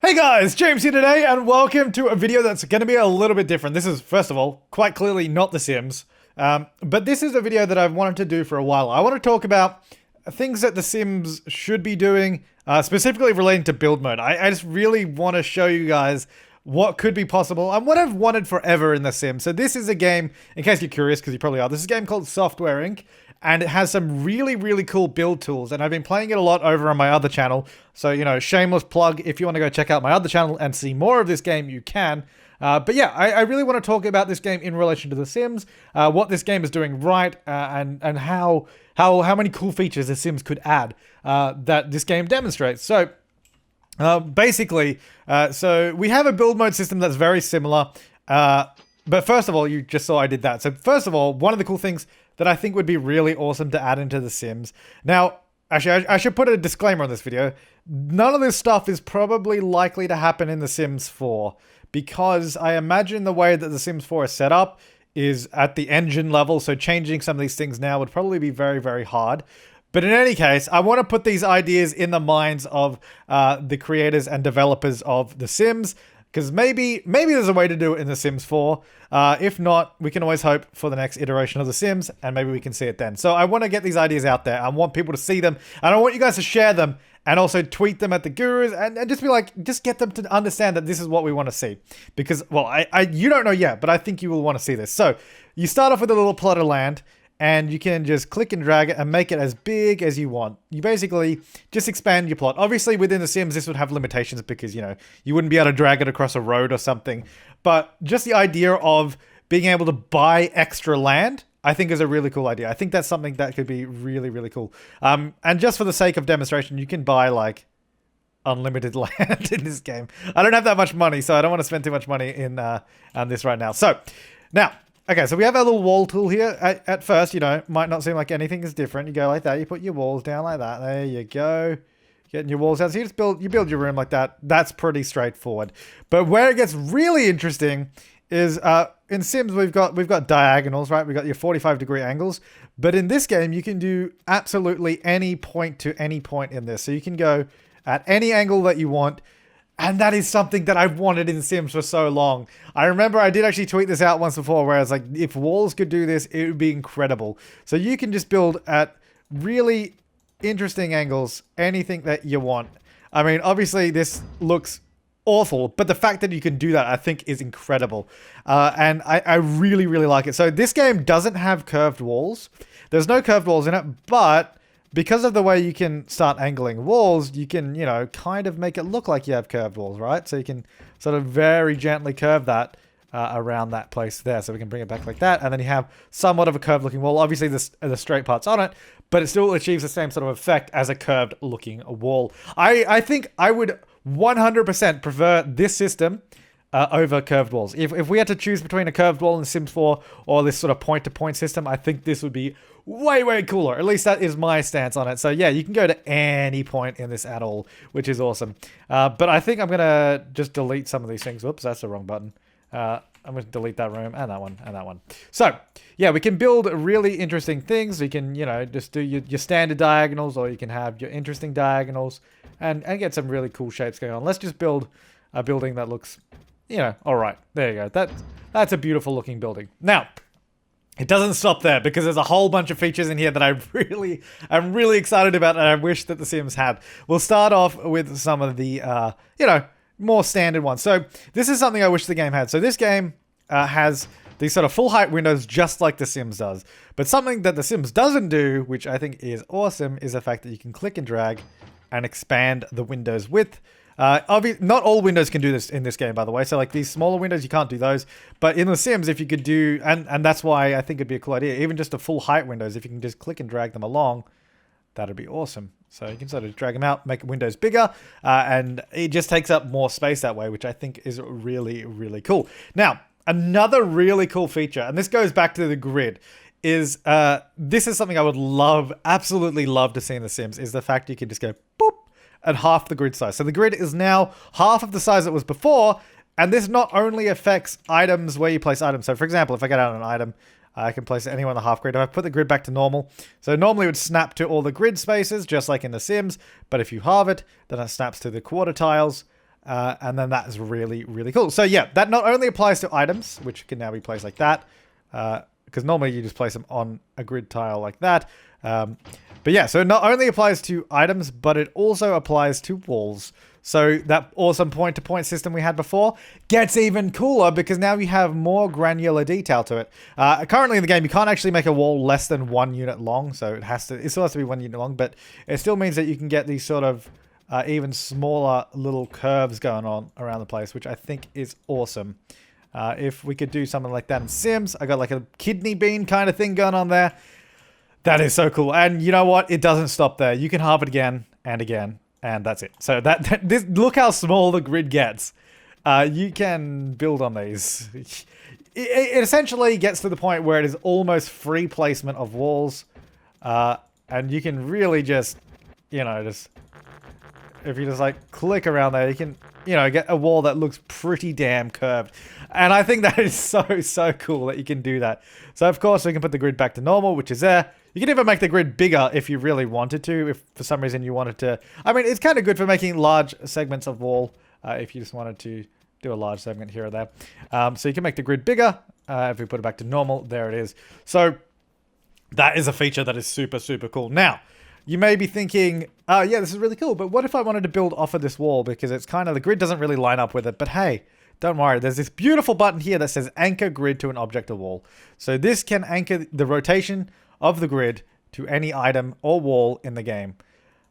Hey guys, James here today, and welcome to a video that's going to be a little bit different. This is, first of all, quite clearly not The Sims, but this is a video that I've wanted to do for a while. I want to talk about things that The Sims should be doing, specifically relating to build mode. I just really want to show you guys what could be possible and what I've wanted forever in The Sims. So this is a game, in case you're curious, because you probably are, this is a game called Software Inc. And it has some really, really cool build tools. And I've been playing it a lot over on my other channel. So, you know, shameless plug. If you want to go check out my other channel and see more of this game, you can. But yeah, I really want to talk about this game in relation to The Sims, what this game is doing right, and how many cool features The Sims could add that this game demonstrates. So, basically, so we have a build mode system that's very similar. But first of all, you just saw I did that. So first of all, one of the cool things that I think would be really awesome to add into The Sims. Now, actually, I should put a disclaimer on this video. None of this stuff is probably likely to happen in The Sims 4, because I imagine the way that The Sims 4 is set up is at the engine level, so changing some of these things now would probably be very, very hard. But in any case, I want to put these ideas in the minds of the creators and developers of The Sims, because maybe there's a way to do it in The Sims 4. If not, we can always hope for the next iteration of The Sims, and maybe we can see it then. So I want to get these ideas out there. I want people to see them, and I want you guys to share them, and also tweet them at the gurus, and just be like, just get them to understand that this is what we want to see. Because, well, you don't know yet, but I think you will want to see this. So you start off with a little plot of land, and you can just click and drag it and make it as big as you want. You basically just expand your plot. Obviously, within The Sims, this would have limitations because, you know, you wouldn't be able to drag it across a road or something. But just the idea of being able to buy extra land, I think is a really cool idea. I think that's something that could be really, really cool. And just for the sake of demonstration, you can buy, like, unlimited land in this game. I don't have that much money, so I don't want to spend too much money in on this right now. So, now... okay, so we have our little wall tool here. At first, you know, might not seem like anything is different. You go like that. You put your walls down like that. There you go. Getting your walls down. So you just build your room like that. That's pretty straightforward. But where it gets really interesting is in Sims we've got diagonals, right? We've got your 45-degree angles. But in this game, you can do absolutely any point to any point in this. So you can go at any angle that you want. And that is something that I've wanted in Sims for so long. I remember I did actually tweet this out once before where I was like, if walls could do this, it would be incredible. So you can just build at really interesting angles, anything that you want. I mean, obviously this looks awful, but the fact that you can do that, I think, is incredible. And I really, really like it. So this game doesn't have curved walls. There's no curved walls in it, but... because of the way you can start angling walls, you can, you know, kind of make it look like you have curved walls, right? So you can sort of very gently curve that around that place there. So we can bring it back like that. And then you have somewhat of a curved looking wall. Obviously, the straight part's on it, but it still achieves the same sort of effect as a curved looking wall. I think I would 100% prefer this system over curved walls. If we had to choose between a curved wall in Sims 4 or this sort of point-to-point system, I think this would be way, way cooler. At least that is my stance on it. So yeah, you can go to any point in this at all, which is awesome. But I think I'm going to just delete some of these things. Whoops, that's the wrong button. I'm going to delete that room and that one and that one. So yeah, we can build really interesting things. We can, you know, just do your standard diagonals, or you can have your interesting diagonals and get some really cool shapes going on. Let's just build a building that looks... you know, all right, there you go. That's a beautiful looking building. Now, it doesn't stop there, because there's a whole bunch of features in here that I'm really excited about, and I wish that The Sims had. We'll start off with some of the, you know, more standard ones. So this is something I wish the game had. So this game has these sort of full height windows just like The Sims does. But something that The Sims doesn't do, which I think is awesome, is the fact that you can click and drag and expand the window's width. Not all windows can do this in this game, by the way. So like these smaller windows, you can't do those. But in The Sims, if you could do, and that's why I think it'd be a cool idea, even just the full height windows, if you can just click and drag them along, that'd be awesome. So you can sort of drag them out, make windows bigger, and it just takes up more space that way, which I think is really, really cool. Now, another really cool feature, and this goes back to the grid, is this is something I would love, absolutely love to see in The Sims, is the fact you can just go boop, at half the grid size. So the grid is now half of the size it was before, and this not only affects items where you place items. So for example, if I get out an item, I can place it anywhere on the half grid. If I put the grid back to normal, so normally it would snap to all the grid spaces, just like in The Sims, but if you halve it, then it snaps to the quarter tiles, And then that is really, really cool. So yeah, that not only applies to items, which can now be placed like that, because normally you just place them on a grid tile like that. But yeah, so it not only applies to items, but it also applies to walls. So that awesome point-to-point system we had before gets even cooler because now you have more granular detail to it. Currently in the game, you can't actually make a wall less than 1 unit long, so it still has to be 1 unit long, but it still means that you can get these sort of even smaller little curves going on around the place, which I think is awesome. If we could do something like that in Sims, I got like a kidney bean kind of thing going on there. That is so cool. And you know what? It doesn't stop there. You can halve it again and again, and that's it. So look how small the grid gets. You can build on these. It essentially gets to the point where it is almost free placement of walls. And you can really just, if you just like click around there, you can, get a wall that looks pretty damn curved. And I think that is so cool that you can do that. So of course we can put the grid back to normal, which is there. You can even make the grid bigger if you really wanted to, if for some reason you wanted to. I mean, it's kind of good for making large segments of wall, if you just wanted to do a large segment here or there. So you can make the grid bigger. If we put it back to normal, there it is. So that is a feature that is super cool. Now, you may be thinking, oh yeah, this is really cool, but what if I wanted to build off of this wall? Because it's kind of, the grid doesn't really line up with it. But hey, don't worry, there's this beautiful button here that says anchor grid to an object or wall. So this can anchor the rotation of the grid to any item or wall in the game,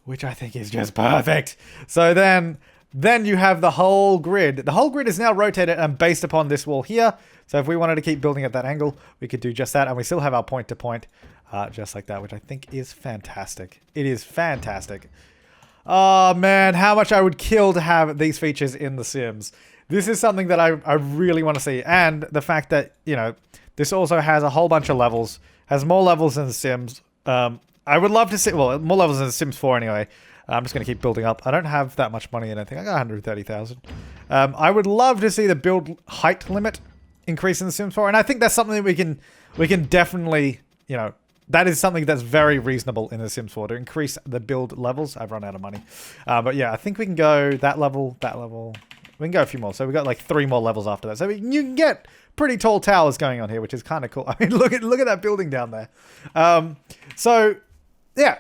which I think is just perfect. So then you have the whole grid. The whole grid is now rotated and based upon this wall here. So if we wanted to keep building at that angle, we could do just that. And we still have our point-to-point just like that, which I think is fantastic. It is fantastic. Oh man, how much I would kill to have these features in The Sims. This is something that I really want to see. And the fact that, this also has a whole bunch of levels, has more levels than The Sims. I would love to see, well, more levels than The Sims 4 anyway. I'm just going to keep building up. I don't have that much money, I don't think. I got 130,000. I would love to see the build height limit increase in The Sims 4. And I think that's something that we can definitely, that is something that's very reasonable in The Sims 4 to increase the build levels. I've run out of money. But yeah, I think we can go that level. We can go a few more. So we got like 3 more levels after that. So you can get pretty tall towers going on here, which is kind of cool. I mean, look at that building down there. So yeah,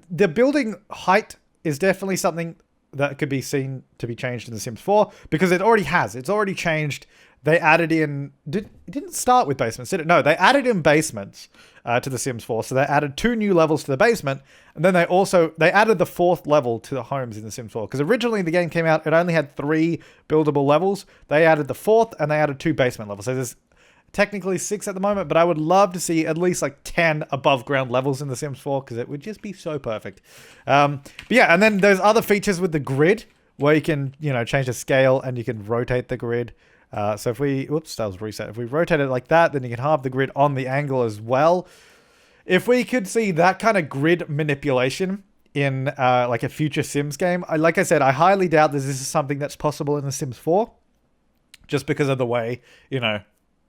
the building height is definitely something that could be seen to be changed in The Sims 4 because it already has. It's already changed. They added in... It didn't start with basements, did it? No, they added in basements to The Sims 4. So they added 2 new levels to the basement. And then they added the 4th level to the homes in The Sims 4. Because originally the game came out, it only had 3 buildable levels. They added the 4th and they added 2 basement levels. So there's technically 6 at the moment, but I would love to see at least like 10 above ground levels in The Sims 4 because it would just be so perfect. But yeah, and then there's other features with the grid where you can, change the scale and you can rotate the grid. So if we, whoops, that was reset. If we rotate it like that, then you can halve the grid on the angle as well. If we could see that kind of grid manipulation in like a future Sims game, like I said, I highly doubt this is something that's possible in The Sims 4, just because of the way,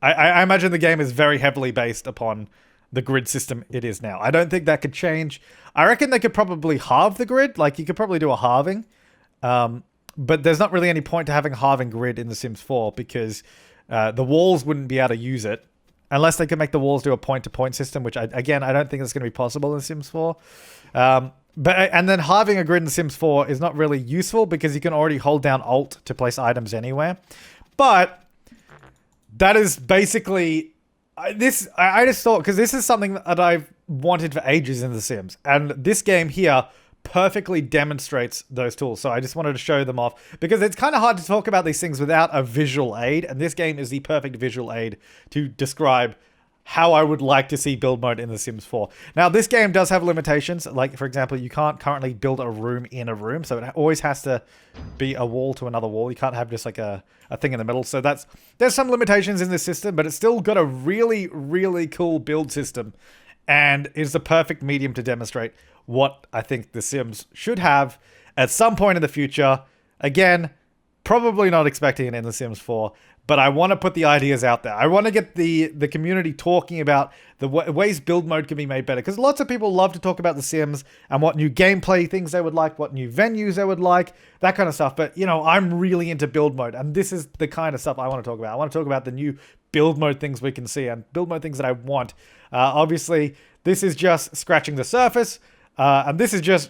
I imagine the game is very heavily based upon the grid system it is now. I don't think that could change. I reckon they could probably halve the grid. Like you could probably do a halving. But there's not really any point to having a halving grid in The Sims 4 because the walls wouldn't be able to use it unless they could make the walls do a point-to-point system, which I don't think is going to be possible in The Sims 4. And then halving a grid in The Sims 4 is not really useful because you can already hold down Alt to place items anywhere. But that is basically I just thought, because this is something that I've wanted for ages in The Sims, and this game here perfectly demonstrates those tools. So I just wanted to show them off because it's kind of hard to talk about these things without a visual aid, and this game is the perfect visual aid to describe how I would like to see build mode in The Sims 4. Now, this game does have limitations. Like, for example, you can't currently build a room in a room, so it always has to be a wall to another wall. You can't have just like a thing in the middle. So there's some limitations in this system, but it's still got a really, really cool build system, and is the perfect medium to demonstrate what I think The Sims should have at some point in the future. Again, probably not expecting it in The Sims 4, but I want to put the ideas out there. I want to get the community talking about the ways build mode can be made better, because lots of people love to talk about The Sims and what new gameplay things they would like, what new venues they would like, that kind of stuff. But, you know, I'm really into build mode, and this is the kind of stuff I want to talk about. I want to talk about the new build mode things we can see and build mode things that I want. Obviously, this is just scratching the surface, and this is just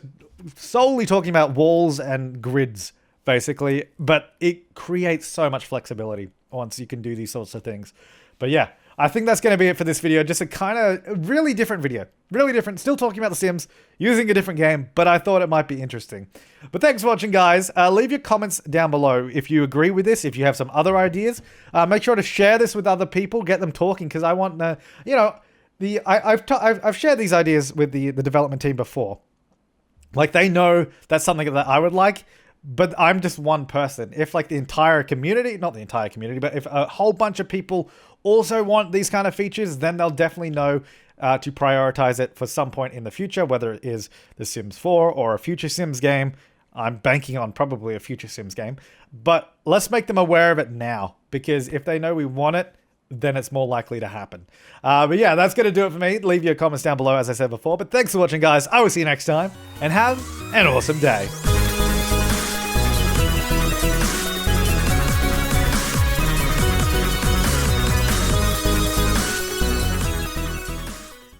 solely talking about walls and grids, basically, but it creates so much flexibility once you can do these sorts of things. But yeah, I think that's going to be it for this video. Just a kind of really different video. Really different. Still talking about The Sims, using a different game, but I thought it might be interesting. But thanks for watching, guys. Leave your comments down below if you agree with this, if you have some other ideas. Make sure to share this with other people, get them talking, because I want to, you know, I've shared these ideas with the development team before. Like, they know that's something that I would like, but I'm just one person. If like the entire community, not the entire community, but if a whole bunch of people also want these kind of features, then they'll definitely know to prioritize it for some point in the future, whether it is The Sims 4 or a future Sims game. I'm banking on probably a future Sims game, but let's make them aware of it now, because if they know we want it, then it's more likely to happen. But yeah, that's going to do it for me. Leave your comments down below, as I said before. But thanks for watching, guys. I will see you next time, and have an awesome day.